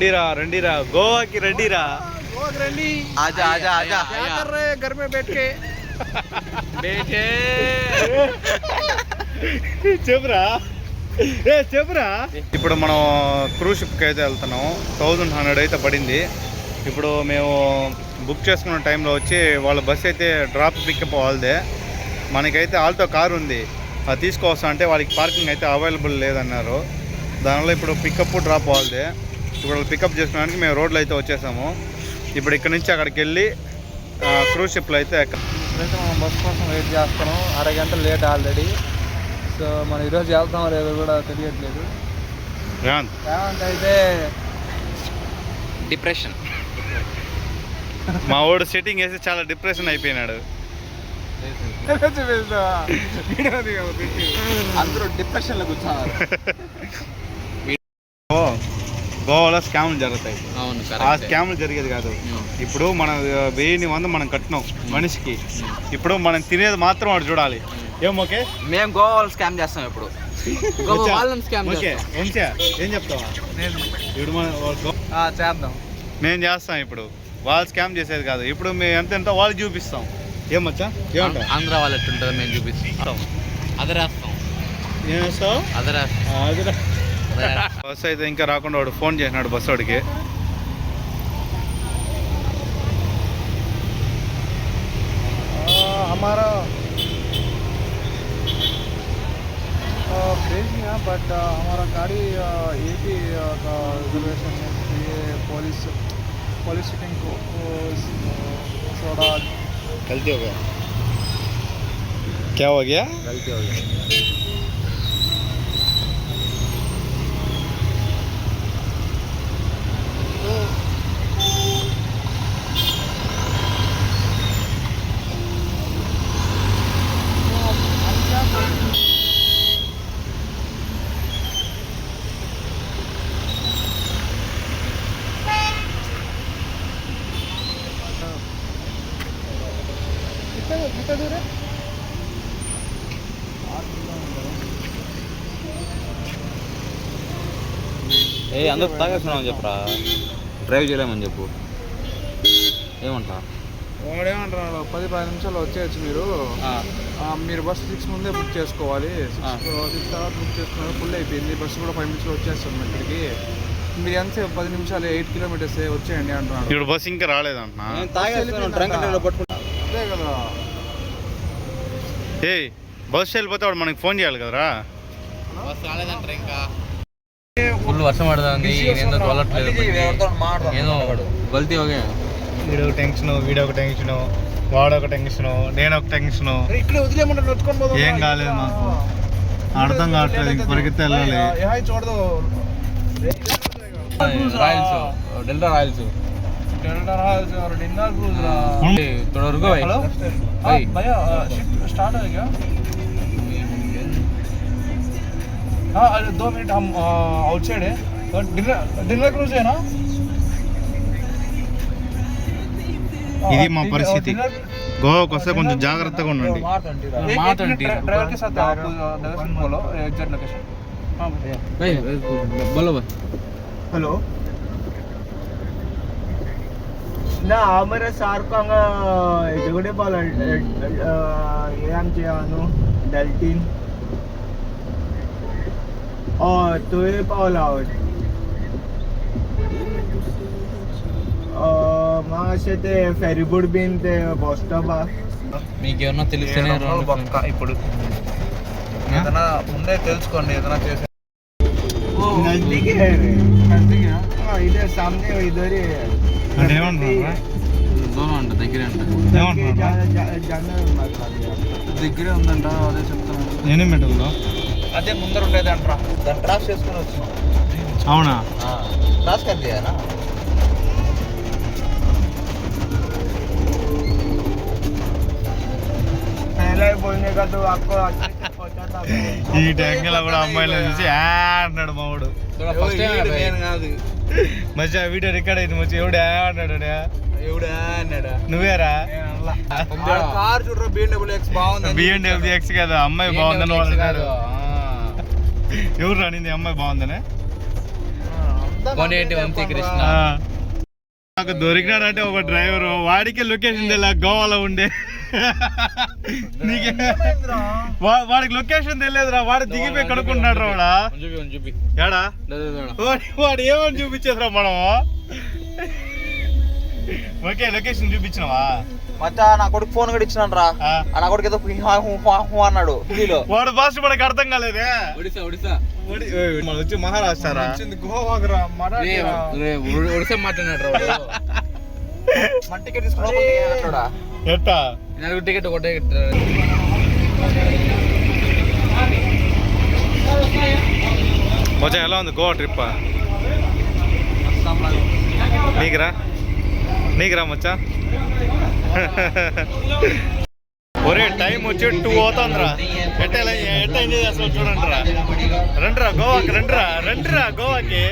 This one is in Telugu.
రండిరా గోవాకి రండిరా. రండి. ఆజా ఆజా ఆజా. क्या कर रहे हैं घर में बैठ के? చెప్పురా చెప్పురా. ఇప్పుడు మనం క్రూజ్ షిప్కి అయితే వెళ్తున్నాం. 1100 అయితే పడింది. ఇప్పుడు మేము బుక్ చేసుకున్న టైంలో వచ్చి వాళ్ళ బస్ అయితే డ్రాప్ పికప్ వాళ్ళదే. మనకైతే ఆల్టో కారు ఉంది, అది తీసుకోవచ్చా అంటే వాళ్ళకి పార్కింగ్ అయితే అవైలబుల్ లేదన్నారు. దానివల్ల ఇప్పుడు పికప్ డ్రాప్ వాళ్ళదే. ఇప్పుడు పికప్ చేసుకోవడానికి మేము రోడ్లో అయితే వచ్చేసాము. ఇప్పుడు ఇక్కడ నుంచి అక్కడికి వెళ్ళి క్రూజ్ షిప్లో అయితే ఇప్పుడైతే మనం బస్ కోసం వెయిట్ చేస్తున్నాం. అరగంట లేట్ ఆల్రెడీ. సో మనం ఈరోజు వెళ్తామో లేదో కూడా తెలియట్లేదు. రేవంత్ అయితే డిప్రెషన్. మా వాడు సెట్టింగ్ వేసి చాలా డిప్రెషన్ అయిపోయినాడు. అందరూ డిప్రెషన్లో కూర్చున్నారు. గోవాలో స్కామ్లు జరుగుతాయి. అవును, ఆ స్కామ్లు జరిగేది కాదు. ఇప్పుడు మనం 1000 మనం కట్టినాం మనిషికి. ఇప్పుడు మనం తినేది మాత్రం వాడు చూడాలి. ఓకే, మేము గోవాలో స్కామ్ చేస్తాం. ఇప్పుడు వాళ్ళని స్కామ్ ఏం చెప్తావా? చేద్దాం. మేము చేస్తాం. ఇప్పుడు వాళ్ళు స్కామ్ చేసేది కాదు. ఇప్పుడు మేము ఎంతెంతో వాళ్ళకి చూపిస్తాం. ఏమొచ్చా ఏమంటా? ఆంధ్ర వాళ్ళు ఎట్టుంటుందో మేము చూపిస్తాం. అదరేస్తాం. ఏం వేస్తావు? అదరేస్తాం. బస్సు అయితే ఇంకా రాకుండా వాడు ఫోన్ చేసినాడు బస్సు వాడికి. हमारा भेज दिया बट हमारा गाड़ी AP का रिजर्वेशन है. ये पुलिस सिटिंग को थोड़ा गलती हो गया. क्या हो गया? गलती हो गया. कितना दूर है? అందరూ తాగేస్తున్నామని చెప్పరా, డ్రైవ్ చేయలేమని చెప్పు. ఏమంటా? వాడేమంటున్నాడు, 10-15 నిమిషాలు వచ్చేయచ్చు మీరు. మీరు బస్ 6 ముందే బుక్ చేసుకోవాలి. 6 తర్వాత బుక్ చేసుకున్నారు. ఫుల్ అయిపోయింది. బస్సు కూడా 5 నిమిషాలు వచ్చేస్తాం ఇక్కడికి. మీరు ఎంతసేపు? 10 నిమిషాలు, 8 కిలోమీటర్స్ వచ్చేయండి అంటున్నాడు. ఇప్పుడు బస్సు ఇంకా రాలేదంటున్నా. అదే కదా. బస్సు వెళ్ళిపోతే వాడు మనకి ఫోన్ చేయాలి కదరా. బస్ రాలేదంటారు. ఇంకా ఫుల్ వర్షం పడుతుంది. ఏందో తోలట్లేదు. ఏదో గల్తీ ఓకే. వీడొక టెన్షన్, వీడొక టెన్షన్, వాడొక టెన్షన్, నేను ఒక టెన్షన్. ఏం కాలేదు మాకు, అర్థం కావట్లేదు. ఇంక పరిగెత్తే వెళ్ళాలి. రాయల్స్, డెల్టా రాయల్స్, थोड़ा रुको भाई. हेलो भाई, भैया शिफ्ट स्टार्ट हो गया? हाँ 2 मिनट हम आउटसाइड है. डिनर क्रूज है ना? ఇది మా పరిస్థితి. గోవాకి వస్తే కొంచెం జాగ్రత్తగా ఉండండి. ड्राइवर के साथ आप लोकेशन बोलो, एग्जैक्ट लोकेशन. हाँ भाई बोलो भाई. हेलो ना आमरे सारखं हेजेकडे बोला हे आमचे न्हू डॅल्टीन. तुवें पावला मातशें ते फेरीबोट बीन ते बस स्टॉप. మీకు ఏమన్నా తెలిస్తేనే ఇప్పుడు ఏదైనా ముందే తెలుసుకోండి. ఏదైనా చేసే నజదీక్ है रे. नजदीक है. हाँ इधर सामने इधर ही है. దూరం అంట, దగ్గరే అంట. దగ్గరే ఉందంట. అదే చెప్తాను. నేనేం పెట్టాలో అదే ముందర ఉండేది అంటారా. దాన్ని క్రాస్ చేసుకుని వచ్చినాం. అవునా? క్రాస్ कर दिया ना. पहले बोलने का तो आपको पता था. ఈ ట్యాంగిలో కూడా అమ్మాయిలు చూసి అన్నాడు మావాడు. కాదు మంచిగా వీడియో రికార్డ్ అయింది. మంచి ఎవడు అన్నాడు. ఎవడా అన్నాడా? నువ్వేరా? కార్ చూడరా, BMW బాగుంది. BMW కదా, అమ్మాయి బాగుందని వాళ్ళు అన్నారు. ఎవరు రానింది అమ్మాయి బాగుందని? కోనేటి వంశీ కృష్ణ. నాకు దొరికినాడంటే ఒక డ్రైవర్, వాడికే లొకేషన్ తెలియదు గోవాలో ఉండే. నీకే వాడికి లొకేషన్ తెలియదురా, వాడు దిగిపోయి కనుక్కుంటున్నాడు రా వాడా. చూపి ఏడా వాడు ఏమని చూపించేదిరా మనం. ఓకే లొకేషన్ చూపించినావా? మచ్చా నా కొడుకు ఫోన్ కూడా ఇచ్చినాను రా. నా కొడుకు ఏదో అన్నాడు హిందీలో. వాడు భాష మనకు అర్థం కాలేదే. ఒడిశా మనం వచ్చి మహారాష్ట్ర రా. గోవాకి ఒడిశా మాట్లాడినాడు రా. మన టికెట్ తీసుకున్నా ఎట్టా నలుగురు టికెట్ ఒకటే మచ్చా ఎలా ఉంది గోవా ట్రిప్? నీకురా మచ్చా. ఒరే టైం వచ్చి 2 అవుతుందిరా. ఎట్ట ఎంజాయ్ చేస్తావు చూడండి రా. రండిరా గోవాకి, రండిరా గోవాకి.